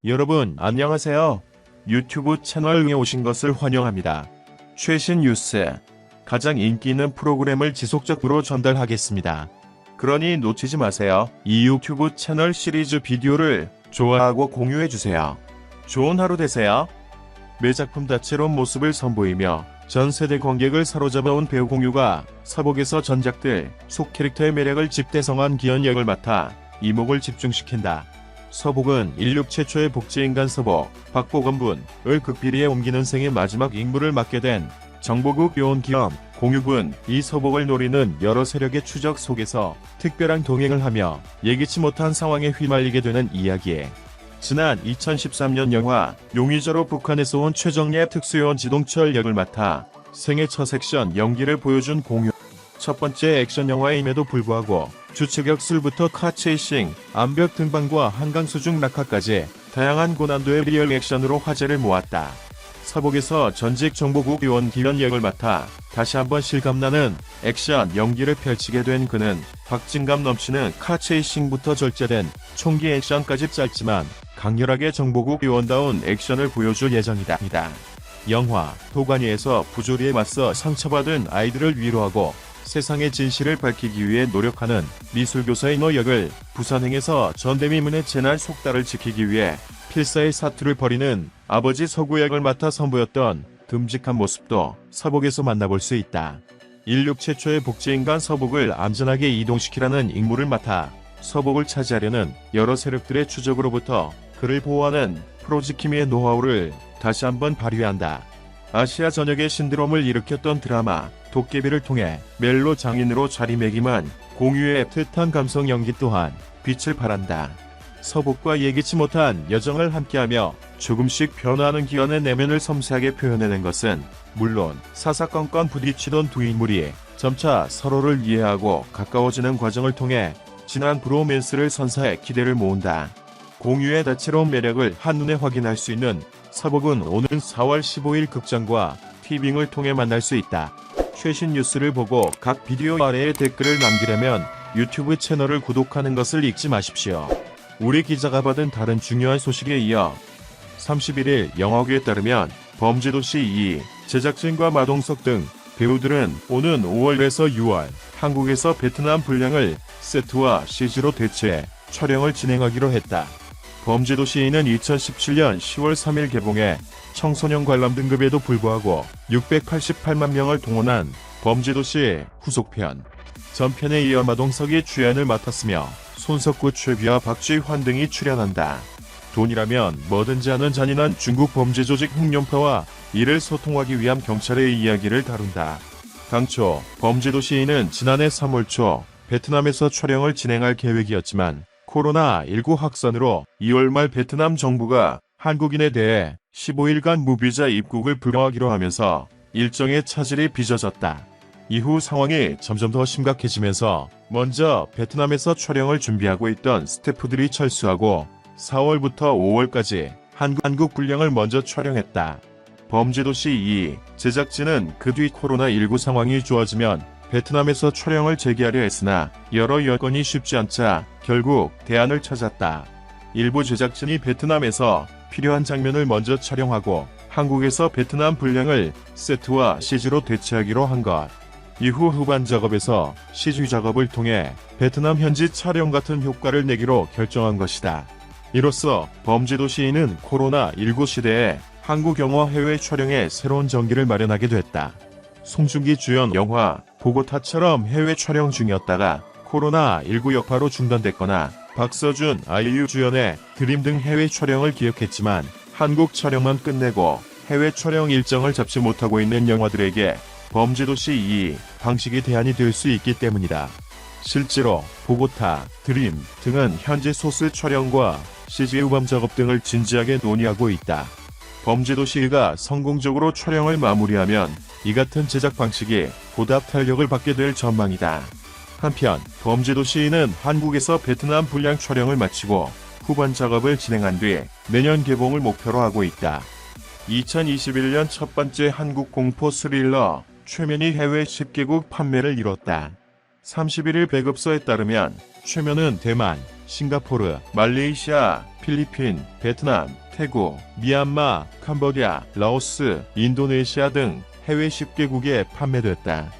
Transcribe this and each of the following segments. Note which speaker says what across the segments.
Speaker 1: 여러분 안녕하세요. 유튜브 채널에 오신 것을 환영합니다. 최신 뉴스, 가장 인기 있는 프로그램을 지속적으로 전달하겠습니다. 그러니 놓치지 마세요. 이 유튜브 채널 시리즈 비디오를 좋아하고 공유해주세요. 좋은 하루 되세요. 매 작품 다채로운 모습을 선보이며 전 세대 관객을 사로잡아온 배우 공유가 서복에서 전작들 속 캐릭터의 매력을 집대성한 기현 역을 맡아 이목을 집중시킨다. 서복은 인류 최초의 복제인간 서복, 박보검분을 극비리에 옮기는 생의 마지막 임무를 맡게 된 정보국 요원 기현 공유군. 이 서복을 노리는 여러 세력의 추적 속에서 특별한 동행을 하며 예기치 못한 상황에 휘말리게 되는 이야기에, 지난 2013년 영화 용의자로 북한에서 온 최정예 특수요원 지동철 역을 맡아 생애 첫 액션 연기를 보여준 공유. 첫 번째 액션 영화임에도 불구하고 주체격 술부터 카체이싱, 암벽 등반과 한강 수중 낙하까지 다양한 고난도의 리얼 액션으로 화제를 모았다. 서복에서 전직 정보국 요원 기현 역을 맡아 다시 한번 실감나는 액션 연기를 펼치게 된 그는 박진감 넘치는 카체이싱부터 절제된 총기 액션까지 짧지만 강렬하게 정보국 요원다운 액션을 보여줄 예정이다. 영화 도가니에서 부조리에 맞서 상처받은 아이들을 위로하고 세상의 진실을 밝히기 위해 노력하는 미술교사의 너 역을, 부산행에서 전대미문의 재난 속달을 지키기 위해 필사의 사투를 벌이는 아버지 서구 역을 맡아 선보였던 듬직한 모습도 서복에서 만나볼 수 있다. 인류 최초의 복제인간 서복을 안전하게 이동시키라는 임무를 맡아 서복을 차지하려는 여러 세력들의 추적으로부터 그를 보호하는 프로지키미의 노하우를 다시 한번 발휘한다. 아시아 전역의 신드롬을 일으켰던 드라마 도깨비를 통해 멜로 장인으로 자리매김한 공유의 애틋한 감성 연기 또한 빛을 발한다. 서복과 예기치 못한 여정을 함께하며 조금씩 변화하는 기현의 내면을 섬세하게 표현해낸 것은 물론 사사건건 부딪히던 두 인물이 점차 서로를 이해하고 가까워지는 과정을 통해 진한 브로맨스를 선사해 기대를 모은다. 공유의 다채로운 매력을 한눈에 확인할 수 있는 서복은 오는 4월 15일 극장과 티빙을 통해 만날 수 있다. 최신 뉴스를 보고 각 비디오 아래에 댓글을 남기려면 유튜브 채널을 구독하는 것을 잊지 마십시오. 우리 기자가 받은 다른 중요한 소식에 이어 31일 영화계에 따르면 범죄도시 2 제작진과 마동석 등 배우들은 오는 5월에서 6월 한국에서 베트남 분량을 세트와 CG로 대체해 촬영을 진행하기로 했다. 범죄도시 2는 2017년 10월 3일 개봉해 청소년 관람 등급에도 불구하고 688만 명을 동원한 범죄도시 후속편. 전편에 이어 마동석이 주연을 맡았으며 손석구, 최규하, 박쥐환 등이 출연한다. 돈이라면 뭐든지 하는 잔인한 중국 범죄 조직 흑룡파와 이를 소통하기 위한 경찰의 이야기를 다룬다. 당초 범죄도시 2는 지난해 3월 초 베트남에서 촬영을 진행할 계획이었지만 코로나19 확산으로 2월 말 베트남 정부가 한국인에 대해 15일간 무비자 입국을 불허하기로 하면서 일정의 차질이 빚어졌다. 이후 상황이 점점 더 심각해지면서 먼저 베트남에서 촬영을 준비하고 있던 스태프들이 철수하고 4월부터 5월까지 한국 분량을 먼저 촬영했다. 범죄도시 2 제작진은 그 뒤 코로나19 상황이 좋아지면 베트남에서 촬영을 재개하려 했으나 여러 여건이 쉽지 않자 결국 대안을 찾았다. 일부 제작진이 베트남에서 필요한 장면을 먼저 촬영하고 한국에서 베트남 분량을 세트와 CG로 대체하기로 한 것. 이후 후반 작업에서 CG 작업을 통해 베트남 현지 촬영 같은 효과를 내기로 결정한 것이다. 이로써 범죄도시 2는 코로나19 시대에 한국 영화 해외 촬영에 새로운 전기를 마련하게 됐다. 송중기 주연 영화 보고타처럼 해외 촬영 중이었다가 코로나19 여파로 중단됐거나 박서준, 아이유 주연의 드림 등 해외 촬영을 기획했지만 한국 촬영만 끝내고 해외 촬영 일정을 잡지 못하고 있는 영화들에게 범죄도시 2 방식이 대안이 될 수 있기 때문이다. 실제로 보고타, 드림 등은 현재 소스 촬영과 CG 후반 작업 등을 진지하게 논의하고 있다. 범죄도시 1가 성공적으로 촬영을 마무리하면 이 같은 제작 방식이 보답 탄력을 받게 될 전망이다. 한편 범죄도시 2는 한국에서 베트남 분량 촬영을 마치고 후반 작업을 진행한 뒤 내년 개봉을 목표로 하고 있다. 2021년 첫 번째 한국 공포 스릴러 최면이 해외 10개국 판매를 이뤘다. 31일 배급서에 따르면 최면은 대만, 싱가포르, 말레이시아, 필리핀, 베트남, 태국, 미얀마, 캄보디아, 라오스, 인도네시아 등 해외 10개국에 판매됐다.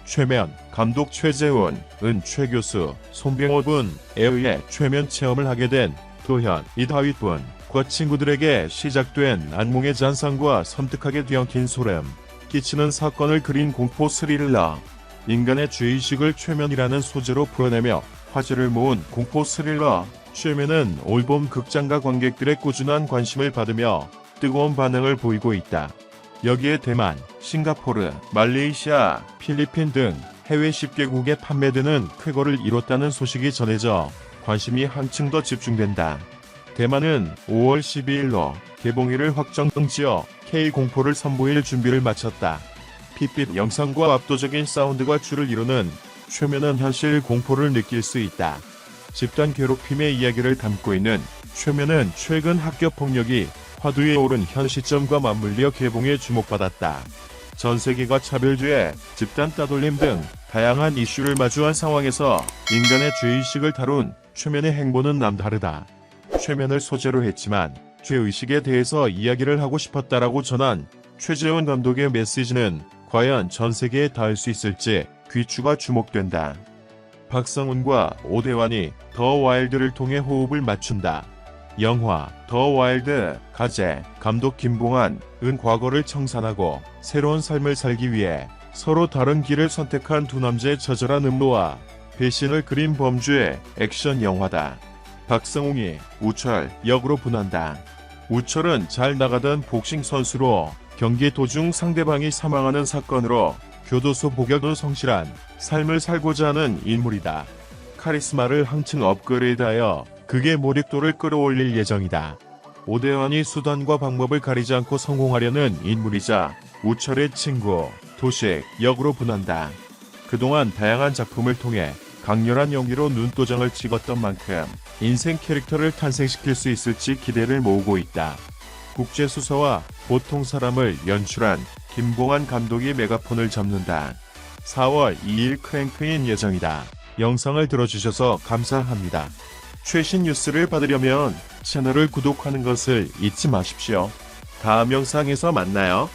Speaker 1: 최면, 감독 최재훈, 은 최교수, 송병호분에 의해 최면 체험을 하게 된 도현, 이다윗분과 친구들에게 시작된 악몽의 잔상과 섬뜩하게 뒤엉킨 소름 끼치는 사건을 그린 공포 스릴러. 인간의 죄의식을 최면이라는 소재로 풀어내며 화제를 모은 공포 스릴러 최면은 올봄 극장가 관객들의 꾸준한 관심을 받으며 뜨거운 반응을 보이고 있다. 여기에 대만, 싱가포르, 말레이시아, 필리핀 등 해외 10개국에 판매되는 쾌거를 이뤘다는 소식이 전해져 관심이 한층 더 집중된다. 대만은 5월 12일로 개봉일을 확정지어 K-공포를 선보일 준비를 마쳤다. 핏빛 영상과 압도적인 사운드가 줄을 이루는 최면은 현실 공포를 느낄 수 있다. 집단 괴롭힘의 이야기를 담고 있는 최면은 최근 학교 폭력이 화두에 오른 현 시점과 맞물려 개봉에 주목받았다. 전 세계가 차별주의, 집단 따돌림 등 다양한 이슈를 마주한 상황에서 인간의 죄의식을 다룬 최면의 행보는 남다르다. 최면을 소재로 했지만 죄의식에 대해서 이야기를 하고 싶었다라고 전한 최재훈 감독의 메시지는 과연 전 세계에 닿을 수 있을지 귀추가 주목된다. 박성훈과 오대환이 더 와일드를 통해 호흡을 맞춘다. 영화 더 와일드 가제 감독 김봉환, 은 과거를 청산하고 새로운 삶을 살기 위해 서로 다른 길을 선택한 두 남자의 처절한 음모와 배신을 그린 범죄 액션 영화다. 박성웅이 우철 역으로 분한다. 우철은 잘 나가던 복싱 선수로 경기 도중 상대방이 사망하는 사건으로 교도소 복역 후 성실한 삶을 살고자 하는 인물이다. 카리스마를 한층 업그레이드하여 극의 몰입도를 끌어올릴 예정이다. 오대환이 수단과 방법을 가리지 않고 성공하려는 인물이자 우철의 친구 도식 역으로 분한다. 그동안 다양한 작품을 통해 강렬한 연기로 눈도장을 찍었던 만큼 인생 캐릭터를 탄생시킬 수 있을지 기대를 모으고 있다. 국제수사와 보통 사람을 연출한 김봉환 감독이 메가폰을 잡는다. 4월 2일 크랭크인 예정이다. 영상을 들어주셔서 감사합니다. 최신 뉴스를 받으려면 채널을 구독하는 것을 잊지 마십시오. 다음 영상에서 만나요.